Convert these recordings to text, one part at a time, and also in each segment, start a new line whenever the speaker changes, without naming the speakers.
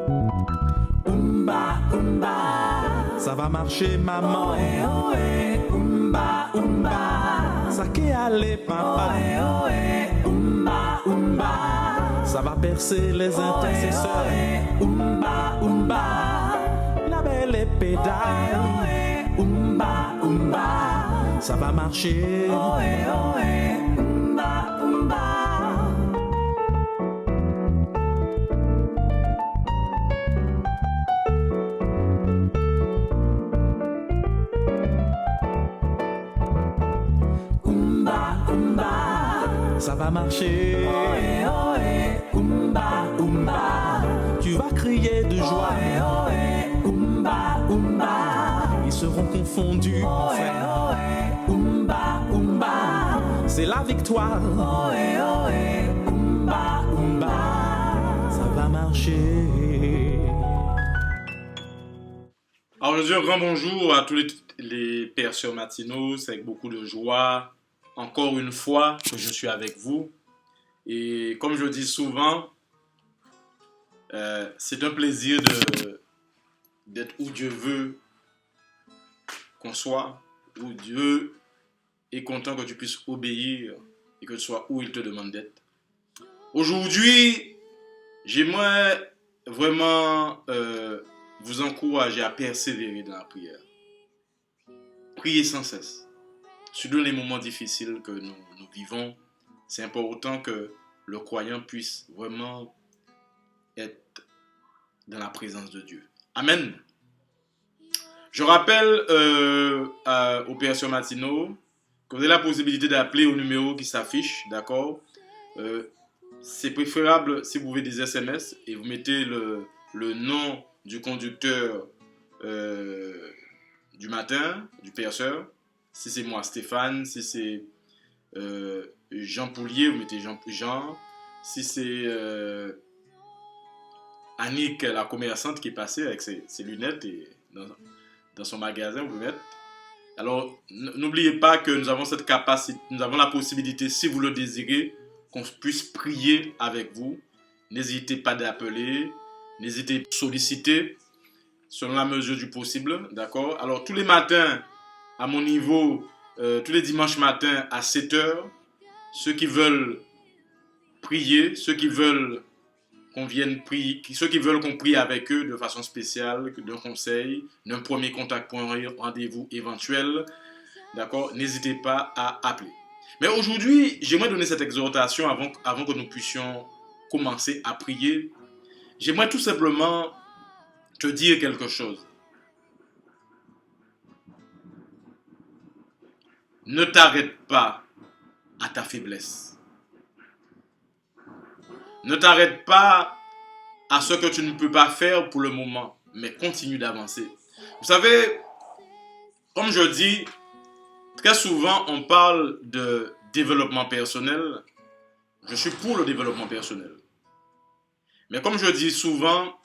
Umba, umba.
Ça va marcher, maman.
Ohé, ohé. Umba, umba.
Ça qui allait, papa.
Ohé, ohé. Umba, umba.
Ça va percer les intercesseurs.
Ohé, ohé. Umba, umba.
La belle
Ohé,
pédale.
ohé. Umba, umba.
Ça va marcher.
Ohé, ohé. Umba, umba. Umba, umba.
Ça va marcher.
Ohé, ohé. Umba, umba.
Tu vas crier de joie.
Ohé, ohé. Umba, umba.
Ils seront confondus, mon
Ohé,
frère.
ohé. Umba, umba.
C'est la victoire.
Ohé, ohé. Umba, umba.
Ça va marcher.
Alors, je dis un grand bonjour à tous les pères sœurs matinaux. C'est avec beaucoup de joie, encore une fois, que je suis avec vous. Et comme je le dis souvent, c'est un plaisir d'être où Dieu veut qu'on soit, où Dieu est content que tu puisses obéir et que tu sois où il te demande d'être. Aujourd'hui, j'aimerais vraiment vous encourager à persévérer dans la prière. Priez sans cesse. Surtout dans les moments difficiles que nous vivons, c'est important que le croyant puisse vraiment être dans la présence de Dieu. Amen. Je rappelle aux pères sœurs matinaux que vous avez la possibilité d'appeler au numéro qui s'affiche, d'accord? C'est préférable si vous pouvez des SMS et vous mettez le nom du conducteur du matin, du père sœur. Si c'est moi, Stéphane. Si c'est Jean Poulier, vous mettez Jean. Si c'est Annick, la commerçante qui est passée avec ses lunettes et dans son magasin, vous pouvez mettre. Alors, n'oubliez pas que nous avons cette capacité, nous avons la possibilité, si vous le désirez, qu'on puisse prier avec vous. N'hésitez pas d'appeler, n'hésitez pas de solliciter selon la mesure du possible, d'accord? Alors, tous les matins, à mon niveau, tous les dimanches matins à 7h, ceux qui veulent prier, ceux qui veulent qu'on vienne prier, ceux qui veulent qu'on prie avec eux de façon spéciale, d'un conseil, d'un premier contact pour un rendez-vous éventuel, d'accord? N'hésitez pas à appeler. Mais aujourd'hui, j'aimerais donner cette exhortation avant que nous puissions commencer à prier. J'aimerais tout simplement te dire quelque chose. Ne t'arrête pas à ta faiblesse. Ne t'arrête pas à ce que tu ne peux pas faire pour le moment, mais continue d'avancer. Vous savez, comme je dis, très souvent on parle de développement personnel. Je suis pour le développement personnel. Mais comme je dis souvent,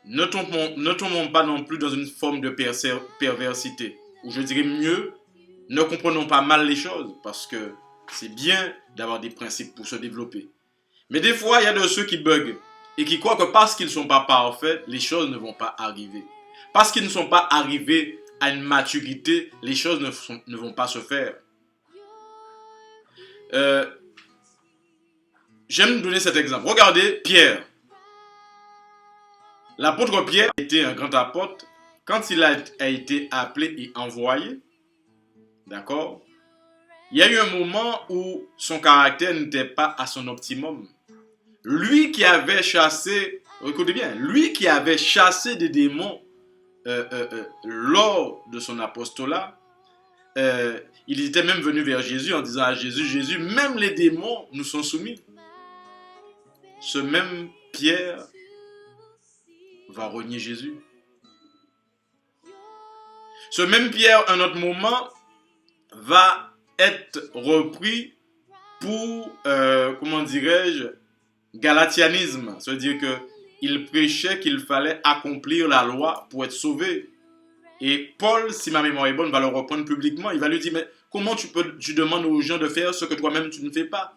ne tombons pas non plus dans une forme de perversité. Ou je dirais mieux, ne comprenons pas mal les choses, parce que c'est bien d'avoir des principes pour se développer. Mais des fois, il y a de ceux qui buguent et qui croient que parce qu'ils ne sont pas parfaits, les choses ne vont pas arriver. Parce qu'ils ne sont pas arrivés à une maturité, les choses ne vont pas se faire. J'aime donner cet exemple. Regardez Pierre. L'apôtre Pierre était un grand apôtre. Quand il a été appelé et envoyé, d'accord, il y a eu un moment où son caractère n'était pas à son optimum. Lui qui avait chassé, écoutez bien, lui qui avait chassé des démons lors de son apostolat, il était même venu vers Jésus en disant à Jésus, Jésus, même les démons nous sont soumis. Ce même Pierre va renier Jésus. Ce même Pierre, à un autre moment, va être repris pour, comment dirais-je, galatianisme. C'est-à-dire qu'il prêchait qu'il fallait accomplir la loi pour être sauvé. Et Paul, si ma mémoire est bonne, va le reprendre publiquement. Il va lui dire, mais comment tu demandes aux gens de faire ce que toi-même tu ne fais pas?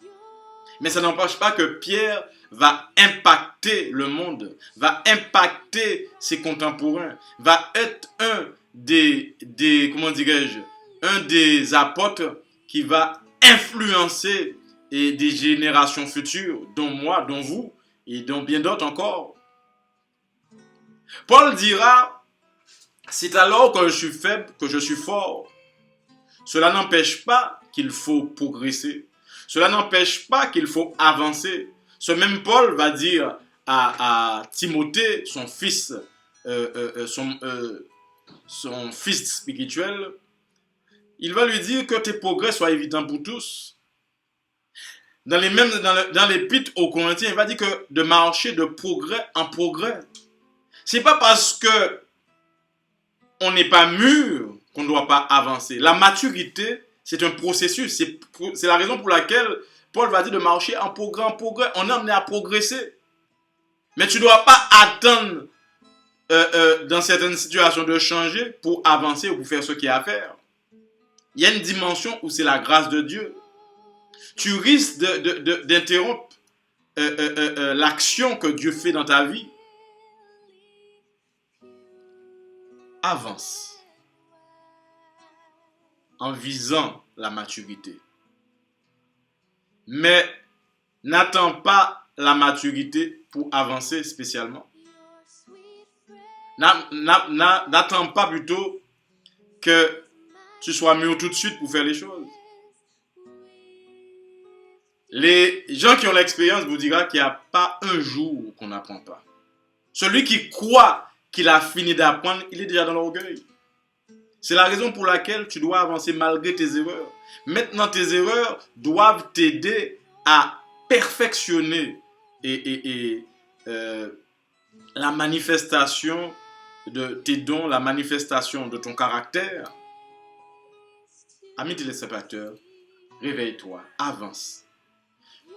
Mais ça n'empêche pas que Pierre va impacter le monde, va impacter ses contemporains, va être comment dirais-je, un des apôtres qui va influencer des générations futures, dont moi, dont vous, et dont bien d'autres encore. Paul dira, c'est alors que je suis faible que je suis fort. Cela n'empêche pas qu'il faut progresser. Cela n'empêche pas qu'il faut avancer. Ce même Paul va dire à Timothée, son fils spirituel, il va lui dire que tes progrès soient évidents pour tous. Dans l'épître aux Corinthiens, il va dire que de marcher de progrès en progrès. C'est pas parce que on n'est pas mûr qu'on ne doit pas avancer. La maturité, c'est un processus. C'est la raison pour laquelle Paul va dire de marcher en progrès en progrès. On est amené à progresser. Mais tu ne dois pas attendre dans certaines situations de changer pour avancer ou pour faire ce qu'il y a à faire. Il y a une dimension où c'est la grâce de Dieu. Tu risques d'interrompre l'action que Dieu fait dans ta vie. Avance en visant la maturité. Mais n'attends pas la maturité pour avancer spécialement. N'attends pas plutôt que tu sois mûr tout de suite pour faire les choses. Les gens qui ont l'expérience vous diront qu'il n'y a pas un jour qu'on n'apprend pas. Celui qui croit qu'il a fini d'apprendre, il est déjà dans l'orgueil. C'est la raison pour laquelle tu dois avancer malgré tes erreurs. Maintenant, tes erreurs doivent t'aider à perfectionner la manifestation de tes dons, la manifestation de ton caractère. Amis téléspectateurs, réveille-toi, avance.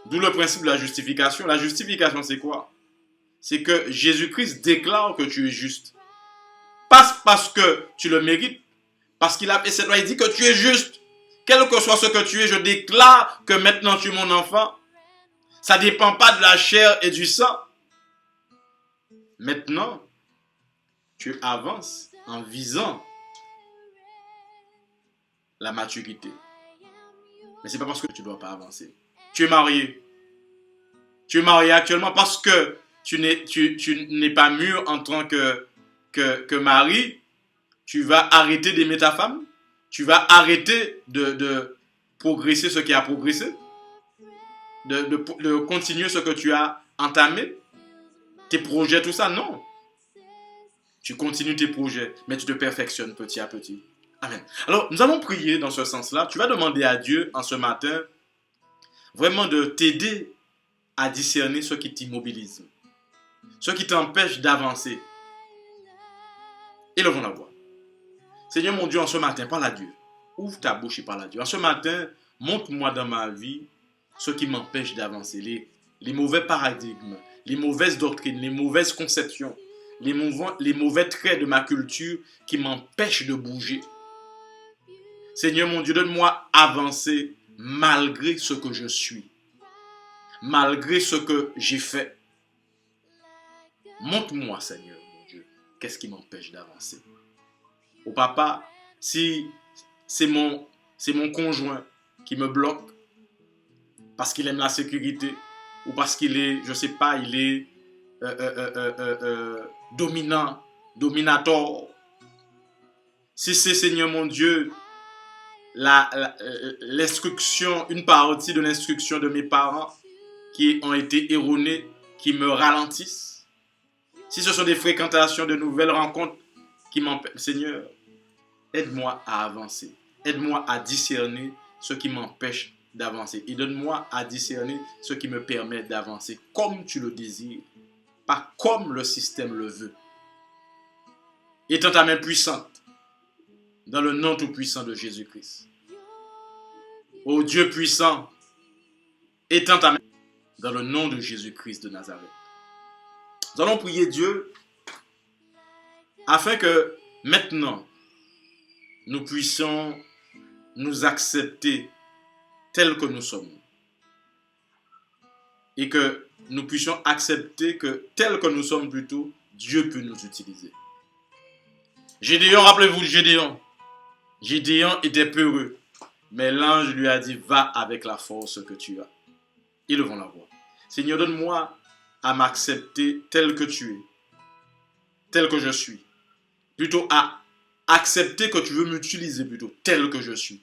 D'où le principe de la justification. La justification, c'est quoi? C'est que Jésus-Christ déclare que tu es juste. Pas parce que tu le mérites, parce qu'il a fait cette loi, il dit que tu es juste. Quel que soit ce que tu es, je déclare que maintenant tu es mon enfant. Ça ne dépend pas de la chair et du sang. Maintenant, tu avances en visant la maturité. Mais ce n'est pas parce que tu ne dois pas avancer. Tu es marié. Tu es marié actuellement parce que tu n'es pas mûr en tant que mari. Tu vas arrêter d'aimer ta femme. Tu vas arrêter de progresser ce qui a progressé. De continuer ce que tu as entamé. Tes projets, tout ça, non. Tu continues tes projets, mais tu te perfectionnes petit à petit. Amen. Alors, nous allons prier dans ce sens-là. Tu vas demander à Dieu en ce matin vraiment de t'aider à discerner ce qui t'immobilise, ce qui t'empêche d'avancer. Élevons la voix. Seigneur mon Dieu, en ce matin, parle à Dieu. Ouvre ta bouche et parle à Dieu. En ce matin, montre-moi dans ma vie ce qui m'empêche d'avancer. Les mauvais paradigmes, les mauvaises doctrines, les mauvaises conceptions, les mauvais traits de ma culture qui m'empêchent de bouger. Seigneur mon Dieu, donne-moi avancer malgré ce que je suis, malgré ce que j'ai fait. Montre-moi, Seigneur mon Dieu, qu'est-ce qui m'empêche d'avancer. Oh papa, si c'est mon conjoint qui me bloque parce qu'il aime la sécurité ou parce qu'il est, je sais pas, il est dominant, dominator. Si c'est, Seigneur mon Dieu, l'instruction, une partie de l'instruction de mes parents qui ont été erronées, qui me ralentissent. Si ce sont des fréquentations de nouvelles rencontres qui m'empêchent, Seigneur, aide-moi à avancer. Aide-moi à discerner ce qui m'empêche d'avancer. Et donne-moi à discerner ce qui me permet d'avancer comme tu le désires, pas comme le système le veut. Étends ta main puissante dans le nom tout-puissant de Jésus-Christ. Ô Dieu puissant, étends ta main dans le nom de Jésus-Christ de Nazareth. Nous allons prier Dieu afin que maintenant nous puissions nous accepter tels que nous sommes et que nous puissions accepter que tel que nous sommes plutôt, Dieu peut nous utiliser. Gédéon, rappelez-vous de Gédéon. Gédéon était peureux, mais l'ange lui a dit, va avec la force que tu as. Élevons la voix. Seigneur, donne-moi à m'accepter tel que tu es, tel que je suis. Plutôt à accepter que tu veux m'utiliser plutôt tel que je suis.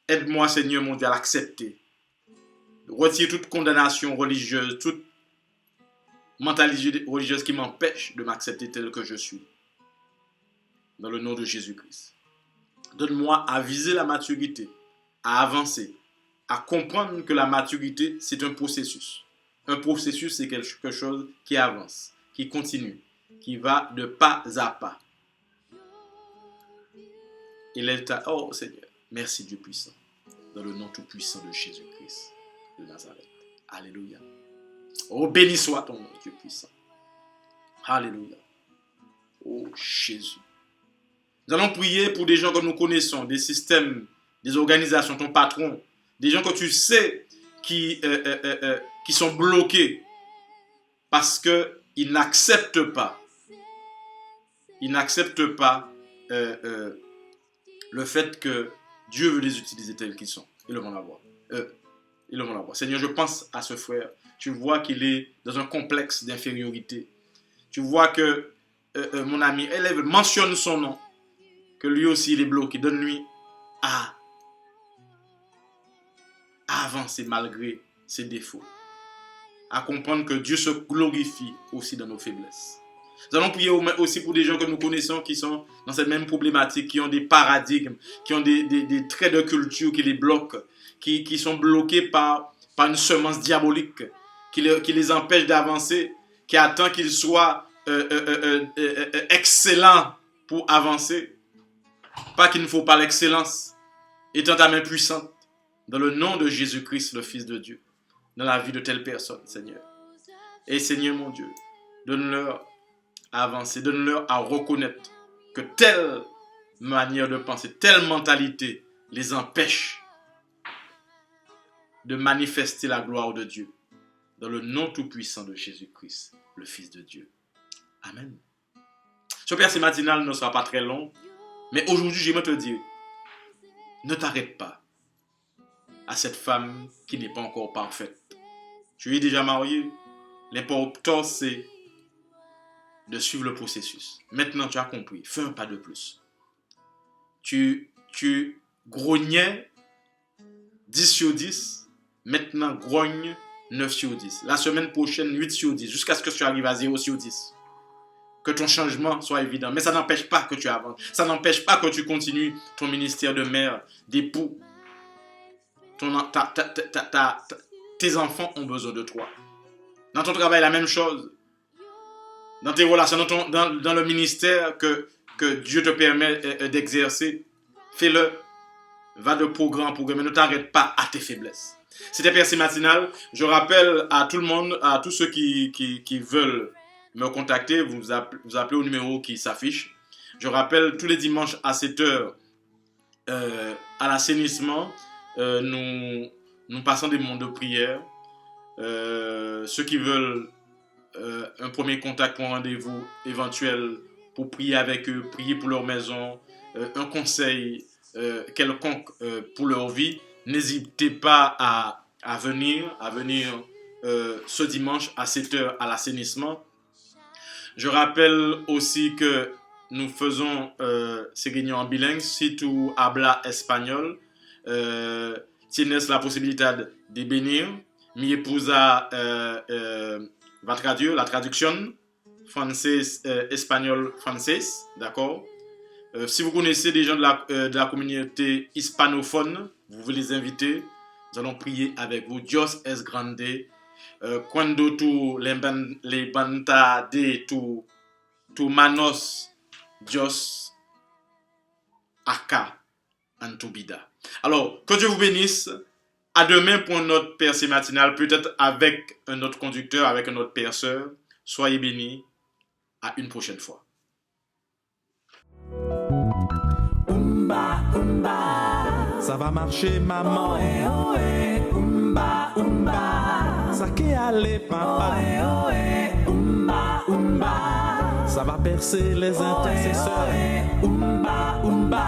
Aide-moi, Seigneur mon Dieu, à l'accepter. Retire toute condamnation religieuse, toute mentalité religieuse qui m'empêche de m'accepter tel que je suis. Dans le nom de Jésus-Christ. Donne-moi à viser la maturité, à avancer, à comprendre que la maturité, c'est un processus. Un processus, c'est quelque chose qui avance, qui continue, qui va de pas à pas. Oh Seigneur, merci Dieu puissant, dans le nom tout puissant de Jésus-Christ de Nazareth. Alléluia. Oh, béni soit ton nom, Dieu puissant. Alléluia. Oh Jésus. Nous allons prier pour des gens que nous connaissons, des systèmes, des organisations, ton patron, des gens que tu sais qui sont bloqués parce qu'ils n'acceptent pas. Ils n'acceptent pas le fait que Dieu veut les utiliser tels qu'ils sont. Ils le vont l'avoir. Seigneur, je pense à ce frère. Tu vois qu'il est dans un complexe d'infériorité. Tu vois que mon ami élève mentionne son nom. Que lui aussi il est bloqué. Donne-lui à avancer malgré ses défauts. À comprendre que Dieu se glorifie aussi dans nos faiblesses. Nous allons prier aussi pour des gens que nous connaissons qui sont dans cette même problématique, qui ont des paradigmes, qui ont des traits de culture qui les bloquent, qui sont bloqués par une semence diabolique, qui les empêche d'avancer, qui attend qu'ils soient excellents pour avancer. Pas qu'il ne faut pas l'excellence. Étant ta main puissante, dans le nom de Jésus-Christ, le Fils de Dieu, dans la vie de telle personne, Seigneur. Et Seigneur mon Dieu, donne-leur à avancer, donne-leur à reconnaître que telle manière de penser, telle mentalité les empêche de manifester la gloire de Dieu. Dans le nom tout-puissant de Jésus-Christ, le Fils de Dieu. Amen. Ce verset matinal ne sera pas très long. Mais aujourd'hui, j'aimerais te dire, ne t'arrête pas à cette femme qui n'est pas encore parfaite. Tu es déjà marié. L'important, c'est de suivre le processus. Maintenant, tu as compris. Fais un pas de plus. Tu grognais 10 sur 10. Maintenant, grogne 9 sur 10. La semaine prochaine, 8 sur 10. Jusqu'à ce que tu arrives à 0 sur 10. Que ton changement soit évident. Mais ça n'empêche pas que tu avances. Ça n'empêche pas que tu continues ton ministère de mère, d'époux. Tes enfants ont besoin de toi. Dans ton travail, la même chose. Dans tes relations, dans le ministère que Dieu te permet d'exercer, fais-le. Va de programme en programme. Mais ne t'arrête pas à tes faiblesses. C'était Percé Matinal. Je rappelle à tout le monde, à tous ceux qui veulent me contacter, vous appelez au numéro qui s'affiche. Je rappelle, tous les dimanches à 7h, à l'assainissement, nous passons des moments de prière. Ceux qui veulent un premier contact pour un rendez-vous éventuel, pour prier avec eux, prier pour leur maison, un conseil quelconque pour leur vie, n'hésitez pas à venir ce dimanche à 7h à l'assainissement. Je rappelle aussi que nous faisons ces réunions en bilingue. Si tu hablas espagnol, tienes la posibilidad de venir. Mi esposa va traduire la traduction français, espagnol, français, d'accord? Si vous connaissez des gens de la communauté hispanophone, vous voulez les inviter, nous allons prier avec vous. Dios es grande. Cuando tú levantas de tu manos, Dios acá en tu vida. Alors, que Dieu vous bénisse. À demain pour notre percée matinale, peut-être avec un autre conducteur, avec un autre perceur. Soyez bénis. À une prochaine fois.
Ça va marcher, maman.
Ohé, ohé, umba, umba.
Ça qui allait, papa.
Ohé, ohé, oumba, oumba.
Ça va percer les intercesseurs.
Ohé, oumba, oumba.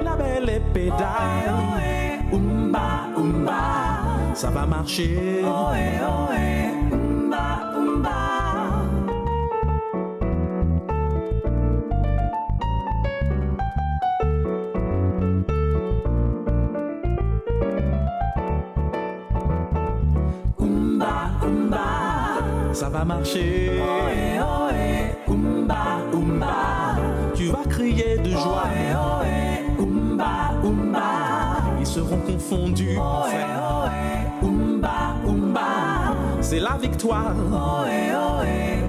La belle épée d'ail.
Ohé, oumba, oumba.
Ça va marcher.
Ohé, ohé, oumba, oumba. Oumba, oumba.
Ça va marcher.
Ohé, ohé, oumba, oumba.
Tu vas crier de joie.
Ohé, ohé, oumba, oumba.
Ils seront confondus, mon
Ohé,
frère.
ohé, oumba, oumba.
C'est la victoire.
Ohé, ohé,